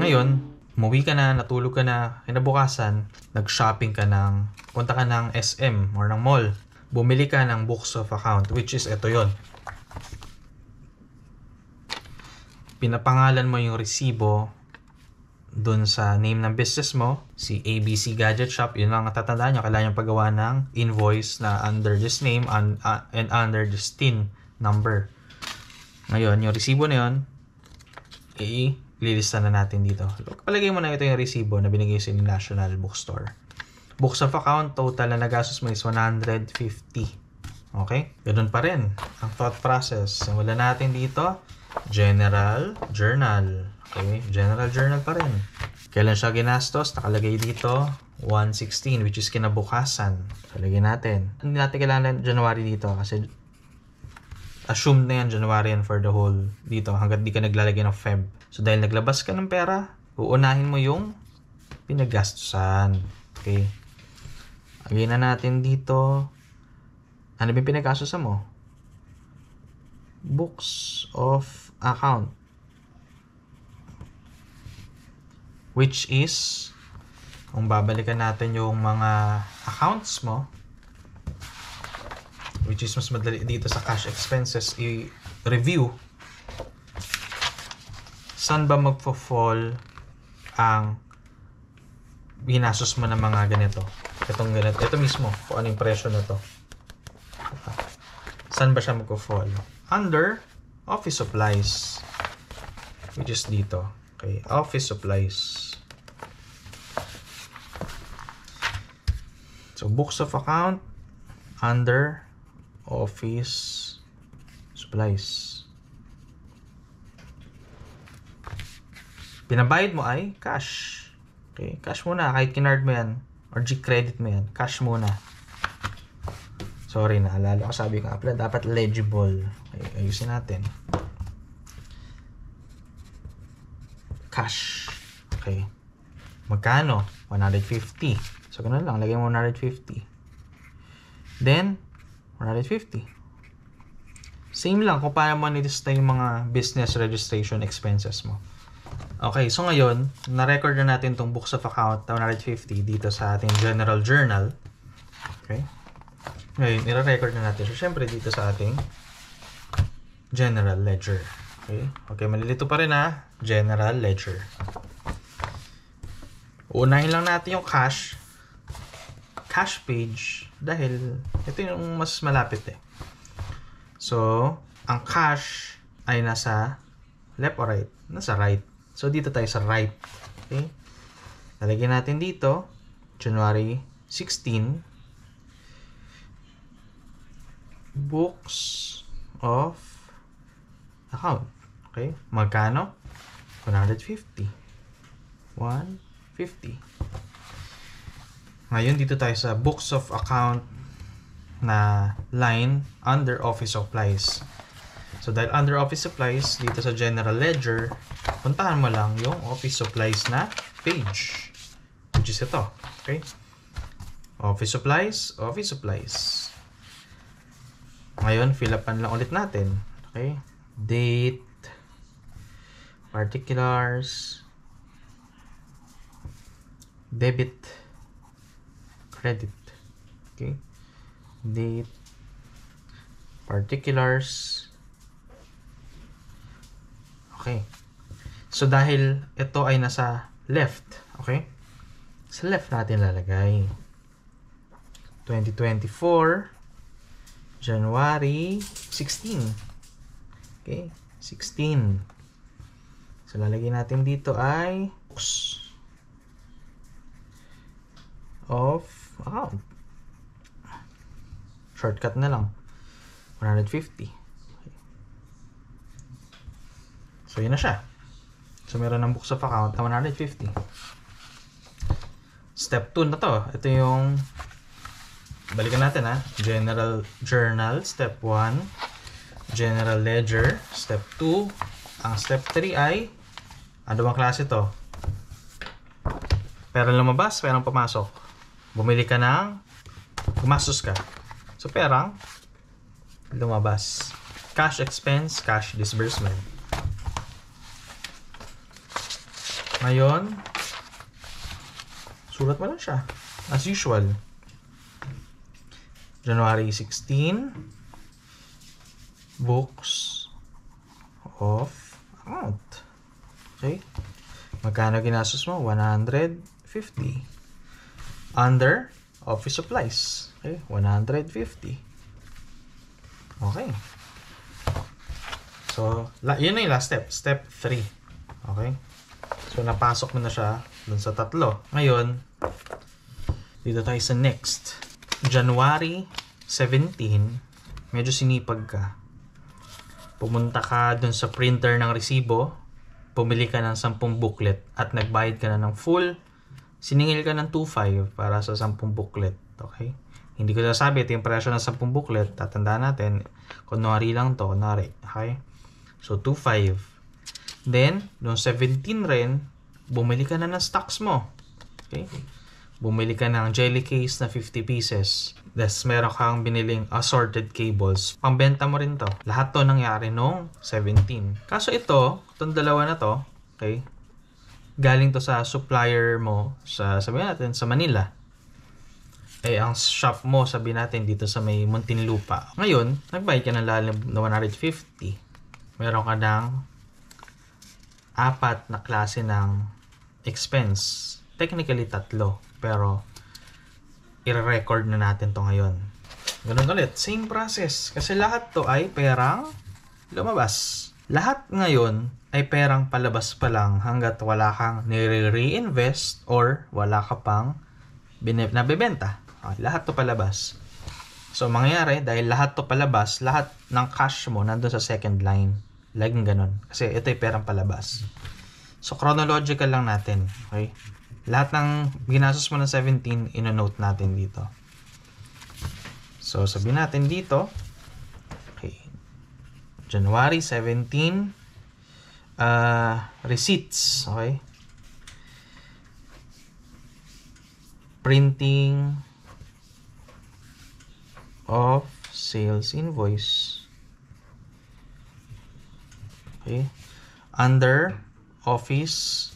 Ngayon, umuwi ka na, natulog ka na, kinabukasan, nag-shopping ka ng, punta ka ng SM or ng mall. Bumili ka ng books of account, which is ito yon. Pinapangalan mo yung resibo dun sa name ng business mo, si ABC Gadget Shop. Yun lang tatandaan nyo, kailangan yung paggawa ng invoice na under this name and under this TIN number. Ngayon, yung resibo na yun, ililista na natin dito. Palagay mo na ito yung resibo na binigay sa National Bookstore. Books of account, total na nagastos mo is 150. Okay? Ganun pa rin ang thought process. Simulan natin dito, General Journal. Okay? General Journal pa rin. Kailan siya ginastos? Nakalagay dito, 116, which is kinabukasan. So, lagyan natin. Hindi natin kailangan January dito kasi assumed na yan, January yan for the whole dito hanggat di ka naglalagay ng Feb. So, dahil naglabas ka ng pera, uunahin mo yung pinagastusan. Okay? Lagyan na natin dito. Ano ba yung pinagastusan mo? Books of account. Which is, kung babalikan natin yung mga accounts mo, which is mas madali dito sa cash expenses, i-review saan ba magfo-fall ang ginastos mo ng mga ganito. Itong ganito. Ito mismo, kung ano yung presyo na to. Saan ba siya magfo-fall? Under office supplies, which is dito. Okay, office supplies. So, books of account under office supplies. Pinabayad mo ay cash. Okay, cash muna. Kahit kinard mo yan or G-credit mo yan, cash muna. Sorry, naalala ko sabi ko pala, dapat legible. Okay, ayusin natin. Cash. Okay. Magkano? 150. So, ganun lang. Lagay mo 150. Then, 150. Same lang kung paano mo nilista yung mga business registration expenses mo. Okay, so ngayon, na-record na natin itong books of account 150 dito sa ating general journal. Okay. Ngayon, i-record na natin. So, syempre dito sa ating general ledger. Okay, okay, malilito pa rin ha. General ledger. Unahin lang natin yung cash page dahil ito yung mas malapit eh. So, ang cash ay nasa left or right? Nasa right. So, dito tayo sa right. Okay? Lalagyan natin dito, January 16, books of account. Okay? Magkano? 150. 150. Ngayon, dito tayo sa books of account na line under office supplies. So, dahil under office supplies, dito sa general ledger, puntahan mo lang yung office supplies na page. Which is ito. Okay? Office supplies, office supplies. Ngayon, fill upan lang ulit natin. Okay? Date, particulars, debit, credit. Okay? Date, particulars. Okay. So, dahil ito ay nasa left, okay? Sa left natin lalagay. 2024, January 16. Okay? 16. So, lalagay natin dito ay books of account. Shortcut na lang. 150. Okay. So, yun na siya. So, meron ng books of account na 150. Step 2 na to. Ito yung balikan natin ha. General Journal. Step 1. General Ledger. Step 2. Ang step 3 ay ano bang klase to? Perang lumabas, perang pumasok. Bumili ka ng gumastos ka. So, perang lumabas. Cash expense, cash disbursement. Ngayon, sulat mo lang siya. As usual. January 16, books of account. Okay? Magkano ginastos mo? 150. Under office supplies. Okay? 150. Okay. So, yun na yung last step. Step 3. Okay? So, napasok mo na siya dun sa tatlo. Ngayon, dito tayo sa next. January 17, medyo sinipag ka. Pumunta ka dun sa printer ng resibo, pumili ka ng 10 booklet at nagbayad ka na ng full. Siningil ka ng 2.5 para sa 10 booklet. Okay? Hindi ko sasabi ito yung presyo ng 10 booklet. Tatandaan natin, kunwari lang to, kunwari. Okay? So, 2.5. Then, noong 17 rin, bumili ka na ng stocks mo. Okay? Bumili ka ng jelly case na 50 pieces. Thus, meron kang biniling assorted cables. Pambenta mo rin to. Lahat to nangyari noong 17. Kaso ito, itong dalawa na to, okay, galing to sa supplier mo, sabihin natin, sa Manila. Eh, ang shop mo, sabihin natin, dito sa may Muntinlupa. Ngayon, nagbayad ka ng lalim na 150. Meron ka ng 4 na klase ng expense. Technically, 3. Pero, i-record na natin to ngayon. Ganun ulit. Same process. Kasi lahat to ay perang lumabas. Lahat ngayon ay perang palabas pa lang hanggat wala kang nire-reinvest or wala ka pang nabibenta. Okay, lahat to palabas. So, mangyayari, dahil lahat to palabas, lahat ng cash mo nandun sa second line. Laging ganun. Kasi ito ay perang palabas. So, chronological lang natin. Okay? Lahat ng ginastos mo ng 17, ino-note natin dito. So, sabihin natin dito, okay, January 17, receipts, okay? Printing of sales invoice. Okay? Under office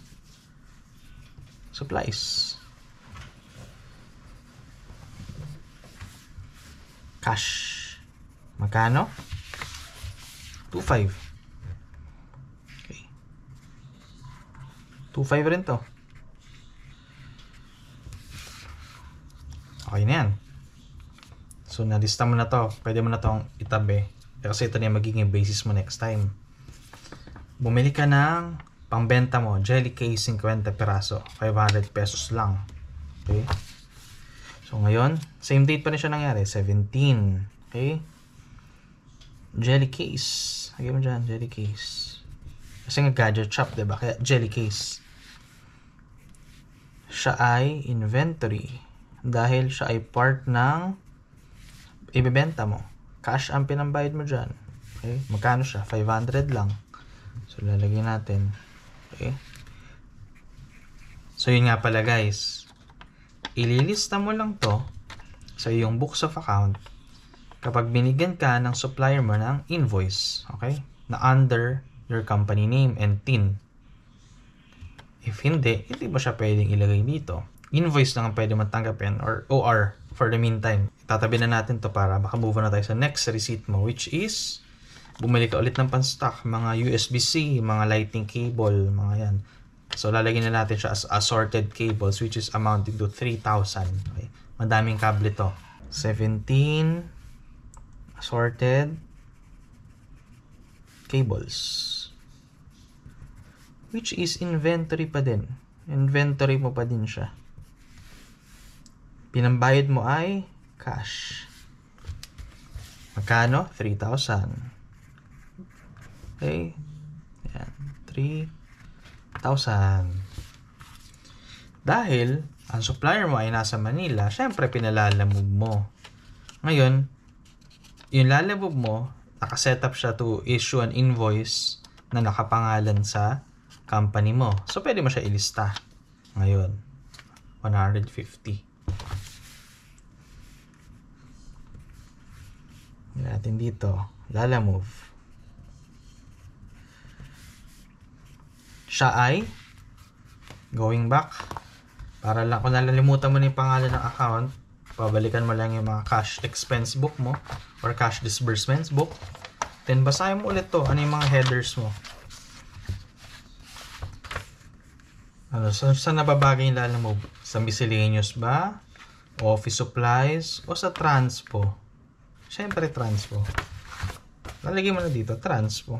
supplies. Cash. Magkano? 2.5. Okay. 2.5 rin to. Okay na yan. So, nalista mo na to. Pwede mo na tong itabi. Kasi ito na yung magiging basis mo next time. Bumili ka ng pangbenta mo, jelly case 50 piraso, 500 pesos lang. Okay? So ngayon, same date pa rin siya nangyari, 17. Okay? Jelly case. Lagyan mo dyan, jelly case. Kasi nga gadget shop, diba? Kaya jelly case. Siya ay inventory. Dahil siya ay part ng ibibenta mo. Cash ang pinambayad mo dyan. Okay? Magkano siya? 500 lang. So lalagyan natin. Okay. So, yun nga pala guys. Ililista mo lang to sa iyong books of account kapag binigyan ka ng supplier mo ng invoice. Okay? Na under your company name and TIN. If hindi mo siya pwedeng ilagay dito. Invoice lang ang pwede matanggapin or OR for the meantime. Tatabi na natin to para makamove na tayo sa next receipt mo, which is bumili ka ulit ng pan-stock, mga USB-C, mga lighting cable, mga yan. So, lalagyan na natin siya as assorted cables, which is amounting to 3,000. Okay? Madaming kable to. 17 assorted cables. Which is inventory pa din. Inventory mo pa din siya. Pinambayad mo ay cash. Magkano? 3,000. Okay. Ayan. 3,000. Dahil, ang supplier mo ay nasa Manila, syempre pinalalamove mo. Ngayon, yung lalamove mo, nakasetup siya to issue an invoice na nakapangalan sa company mo. So, pwede mo siya ilista. Ngayon, 150. Natin dito, lalamove. Siya ay Going back, para lang kung nalilimutan mo na yung pangalan ng account, pabalikan mo lang yung mga cash expense book mo or cash disbursements book. Then basahin mo ulit to. Ano yung mga headers mo? Ano, saan nababagay yung lalamove? Sa miscellaneous ba? Office supplies? O sa transpo? Siyempre transpo. Lalagay mo na dito, transpo.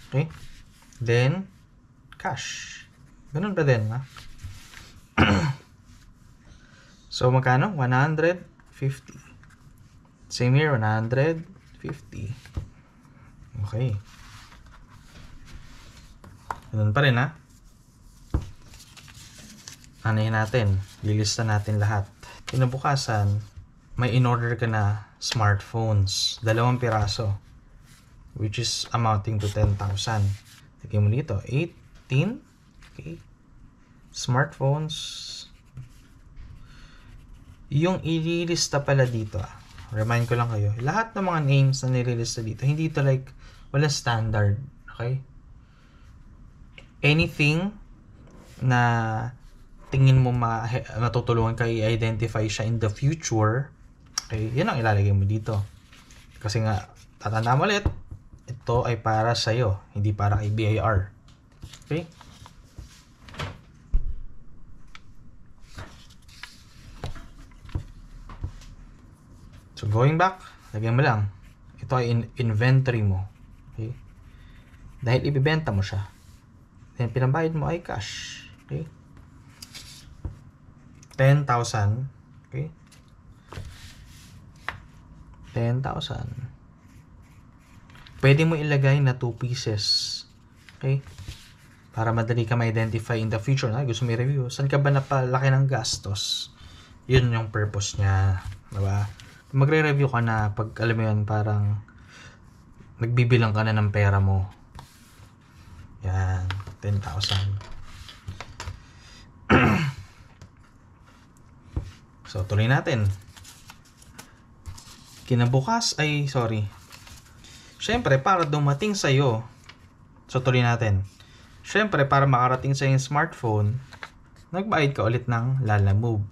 Okay? Then, cash. Ganun ba din, ha? So, magkano? 150. Same here, 150. Okay. Ganun pa rin, ha? Anahin natin. Lilista natin lahat. Kinabukasan, may in-order ka na smartphones. 2 piraso. Which is amounting to 10,000. Lagay mo dito. 18. Okay. Smartphones. Yung ililista pala dito, remind ko lang kayo, lahat ng mga names na nililista dito, hindi ito like, wala standard. Okay? Anything na tingin mo matutulungan ka i-identify siya in the future, okay, yun ang ilalagay mo dito. Kasi nga, tatanda mo ulit, ito ay para sa'yo, hindi para kay BIR. Okay? So, going back, lagyan mo lang. Ito ay inventory mo. Okay? Dahil ibibenta mo siya. Then, pinabayad mo ay cash. Okay? 10,000. Okay? 10,000. Pwede mo ilagay na 2 pieces. Okay? Para madali ka ma-identify in the future. Na, gusto mo i-review. Saan ka ba napalaki ng gastos? Yun yung purpose niya. Diba? Magre-review ka na pag alam mo yun, parang nagbibilang ka na ng pera mo. Yan. 10,000. So, tuloy natin. Kinabukas ay, Siyempre, para dumating sa'yo, so tuloy natin. Siyempre, para makarating sa yung smartphone, nagbayad ka ulit ng Lalamove.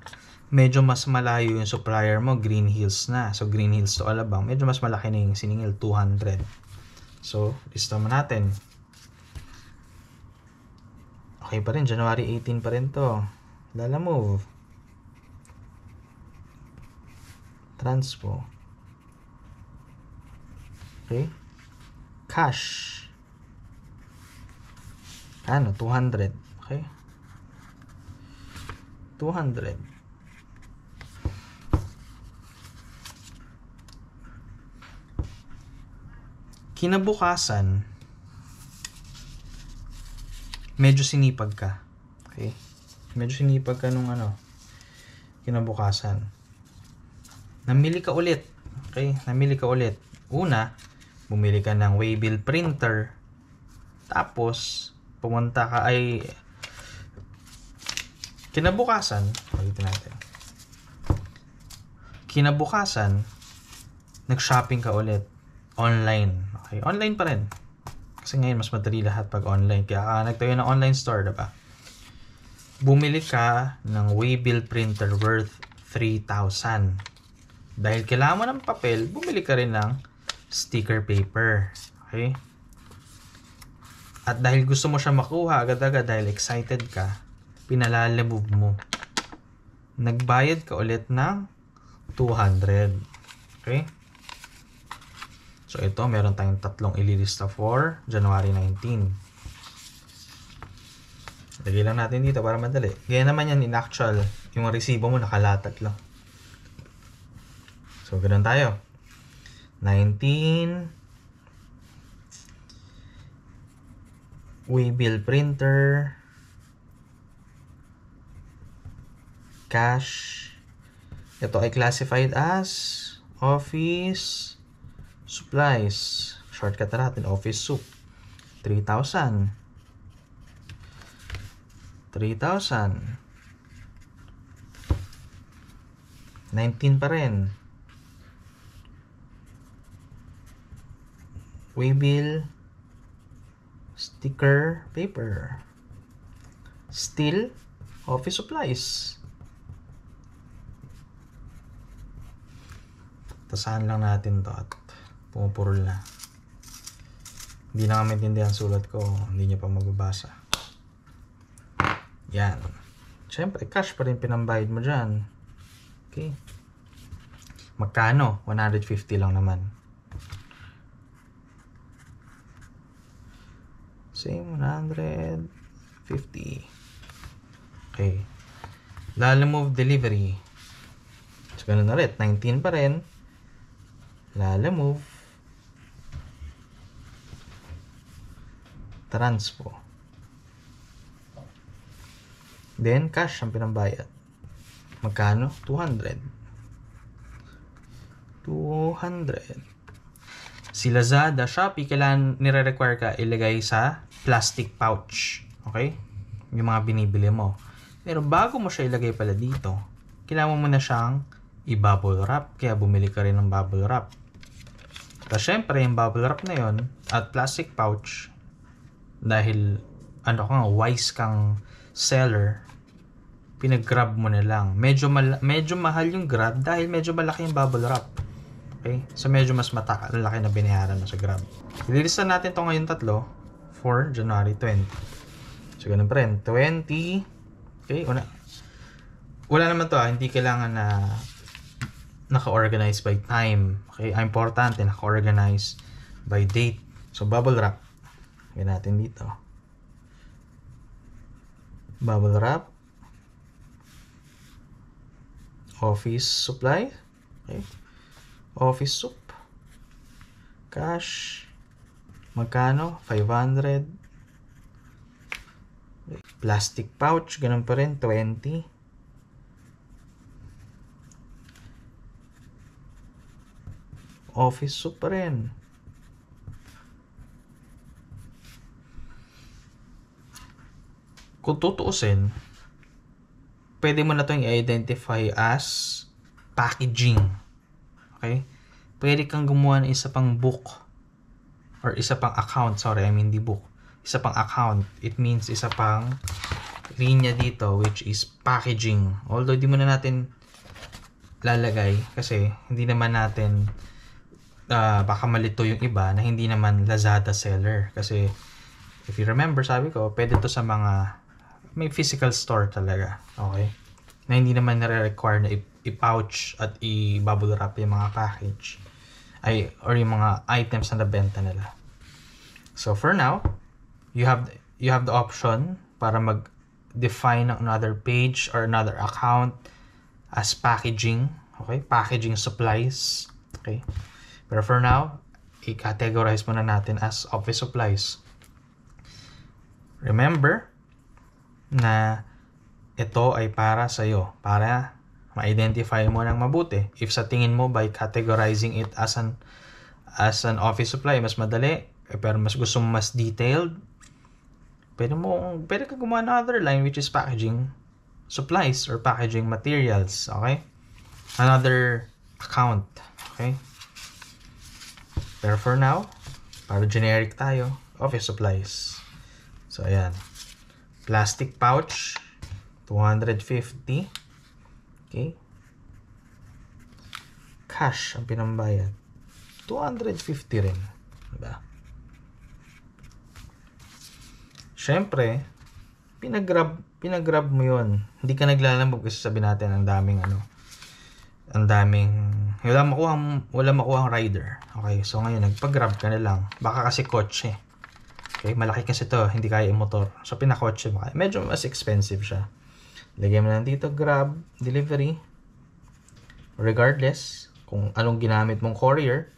Medyo mas malayo yung supplier mo, Green Hills na. So, Green Hills to Alabang. Medyo mas malaki na yung siningil, 200. So, lista mo natin. Okay pa rin, January 18 pa rin to. Lalamove. Transpo. Okay. Cash. Ano? 200. Okay. 200. Kinabukasan, medyo sinipag ka. Okay? Medyo sinipag ka nung kinabukasan. Namili ka ulit. Okay? Namili ka ulit. Una, bumili ka ng waybill printer. Tapos, pumunta ka ay kinabukasan, ulitin natin. Kinabukasan, nag-shopping ka ulit online. Okay, online pa rin. Kasi ngayon mas madali lahat pag online. Kaya nagtayo ng online store, diba? Bumili ka ng waybill printer worth 3,000. Dahil kailangan mo ng papel, bumili ka rin ng sticker paper. Okay? At dahil gusto mo siya makuha agad-agad dahil excited ka, pinalalamove mo. Nagbayad ka ulit ng 200. Okay? So, ito, meron tayong tatlong ililista for January 19. Lagay lang natin dito para madali. Gaya naman yan in actual. Yung resibo mo nakalatag lang. So, ganun tayo. 19. Waybill printer. Cash. Ito ay classified as office supplies. Shortcut natin, office soup. 3,000. 3,000. 19 pa rin. Waybill sticker paper, steel, office supplies. Tasahan lang natin to at pumupurol na. Hindi na kami maintindihan sulat ko, hindi niya pa magbabasa. Yan. Siyempre, cash pa rin pinambayad mo dyan. Okay. Magkano? 150 lang naman. Same, 150. Okay. Lalamove delivery. So, ganun ulit. 19 pa rin. Lalamove. Transpo. Then, cash ang pinambayad. Magkano? 200. Si Lazada, Shopee, kailangan nire-require ka ilagay sa plastic pouch. Okay? Yung mga binibili mo. Pero bago mo siya ilagay pala dito, kailangan mo na siyang i-bubble wrap. Kaya bumili ka rin ng bubble wrap. Tapos syempre, yung bubble wrap na yon at plastic pouch, dahil wise kang seller, pinag-grab mo na lang. Medyo mahal yung grab dahil medyo malaki yung bubble wrap. Okay? So, medyo mas malaki na binayaran mo sa grab. Ililista natin ito ngayon tatlo for January 20. So, ganun pa rin. 20. Okay? Wala naman to hindi kailangan na naka-organize by time. Okay? Importante, naka-organize by date. So, bubble wrap. Lagyan natin dito. Bubble wrap. Office supply. Okay. Office soup. Cash. Magkano? 500. Plastic pouch. Ganun pa rin. 20. Office soup pa rin. Kung tutuusin, pwede mo na itong i-identify as packaging. Okay? Pwede kang gumawa ng isa pang book or isa pang account. Sorry, I mean the book. Isa pang account. It means isa pang linya dito which is packaging. Although di mo na natin lalagay kasi hindi naman natin baka malito yung iba na hindi naman Lazada seller. Kasi if you remember, sabi ko, pwede to sa mga may physical store talaga. Okay? Na hindi naman nare-require na i-pouch at i-bubble wrap yung mga package or yung mga items na nabenta nila. So for now, you have the option para mag-define another page or another account as packaging. Okay? Packaging supplies. Okay? Pero for now, i-categorize muna natin as office supplies. Remember na ito ay para sa iyo, para ma-identify mo ng mabuti. If sa tingin mo by categorizing it as an office supply mas madali, pero mas gusto mo mas detailed, pwede ka gumawa ng other line which is packaging supplies or packaging materials. Okay? Another account. Okay? Pero for now, para generic tayo, office supplies. So ayan. Plastic pouch, 250. Okay. Cash ang pinambayad. 250 rin. Diba? Syempre, pinag-grab mo yun. Hindi ka naglalambog kasi sabi natin ang daming wala makuhang rider. Okay, so ngayon nagpag-grab ka na lang. Baka kasi kotse. Okay, malaki kasi to, hindi kaya yung motor. So, pinakotse mo. Medyo mas expensive siya. Lagyan mo lang dito, Grab, delivery. Regardless, kung anong ginamit mong courier,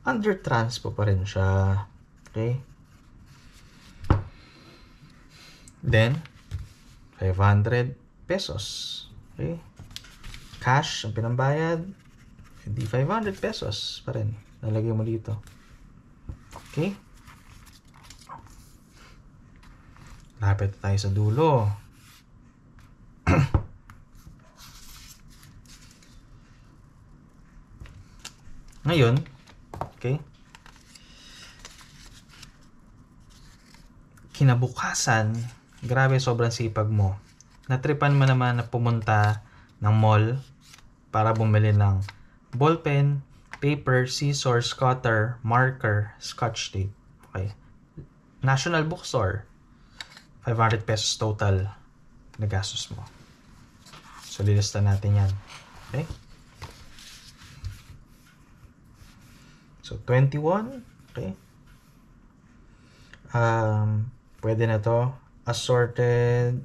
under transpo pa rin siya. Okay? Then, 500 pesos. Okay? Cash, ang pinambayad, hindi 500 pesos pa rin. Nalagyan mo dito. Okay? Lapit tayo sa dulo. Ngayon, okay? kinabukasan, grabe sobrang sipag mo. Natripan mo naman na pumunta ng mall para bumili ng ballpen, paper, scissors, cutter, marker, scotch tape. Okay. National Bookstore, 500 pesos total na gastos mo. So, lilista natin yan. Okay? So, 21. Okay? Pwede na to. Assorted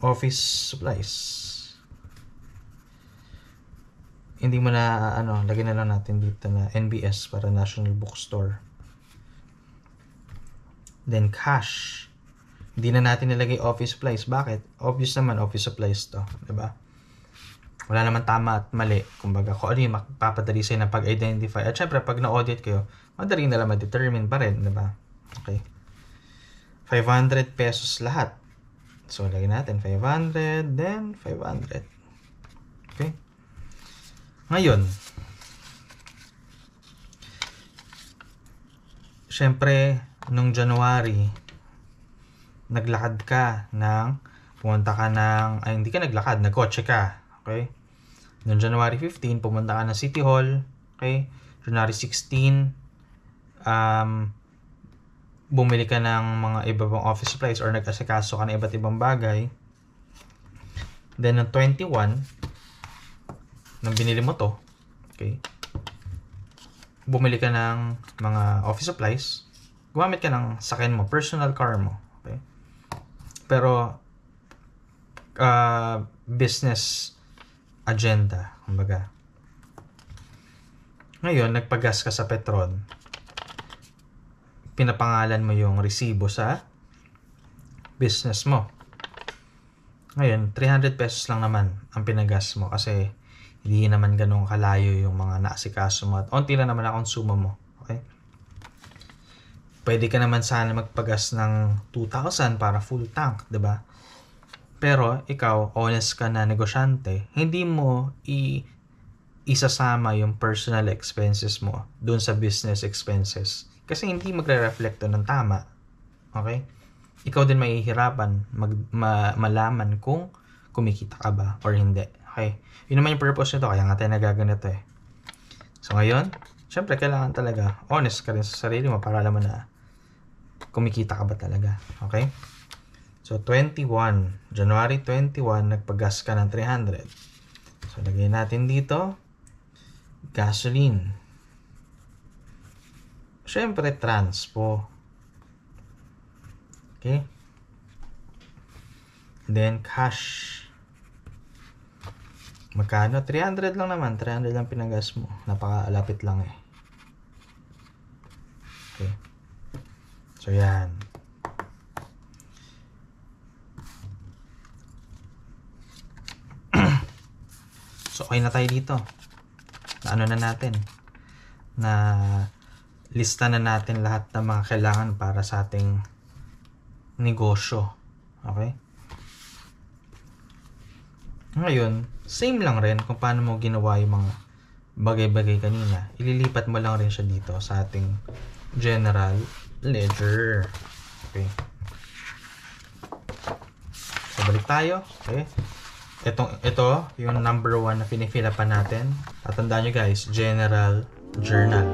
office supplies. Hindi mo na, lagyan na lang natin dito na NBS para National Bookstore. Then, cash. Hindi na natin nilagay office supplies. Bakit? Obvious naman, office supplies to. Diba? Wala naman tama at mali. Kumbaga, kung ano yung mapapadali sa'yo na pag-identify. At syempre, pag na-audit kayo, madali na lang ma-determine pa rin. Diba? Okay. 500 pesos lahat. So, lagyan natin 500, then 500. Okay. Ngayon, syempre, nung January, naglakad ka pumunta ka hindi ka naglakad, nagkotse ka. Okay? Noong January 15, pumunta ka ng City Hall. Okay? January 16, bumili ka ng mga iba pang office supplies or nag-asikaso ka ng iba't ibang bagay. Then, noong 21, nang binili mo to, okay, bumili ka ng mga office supplies, gumamit ka ng sakyan mo, personal car mo. Okay? Pero, business agenda, kumbaga. Ngayon, nagpagas ka sa Petron. Pinapangalan mo yung resibo sa business mo. Ngayon, 300 pesos lang naman ang pinagas mo kasi hindi naman ganun kalayo yung mga naasikaso mo at onti lang naman ang konsumo mo. Okay? Pwede ka naman sana magpagas ng 2,000 para full tank, 'di ba? Pero ikaw, honest ka na negosyante, hindi mo isasama yung personal expenses mo dun sa business expenses. Kasi hindi magre-reflecto ng tama. Okay? Ikaw din mahihirapan malaman kung kumikita ka ba or hindi. Okay? Yun naman yung purpose nito, kaya nga tayo nagaganito eh. So ngayon, syempre kailangan talaga honest ka rin sa sarili mo para alam mo na kumikita ka ba talaga. Okay? So, 21. January 21, nagpagas ka ng 300. So, lagay natin dito. Gasoline. Siyempre, transpo. Okay? Then, cash. Magkano? 300 lang naman. 300 lang pinagas mo. Napakalapit lang eh. Okay. So, yan. So, okay na tayo dito. Na natin. Na lista na natin lahat ng mga kailangan para sa ating negosyo. Okay? Ngayon, same lang rin kung paano mo ginawa yung mga bagay-bagay kanina. Ililipat mo lang rin siya dito sa ating general ledger. Okay. So, balik tayo. Okay. Ito, yung number 1 na pinifill upan natin. Tatandaan nyo guys, general journal.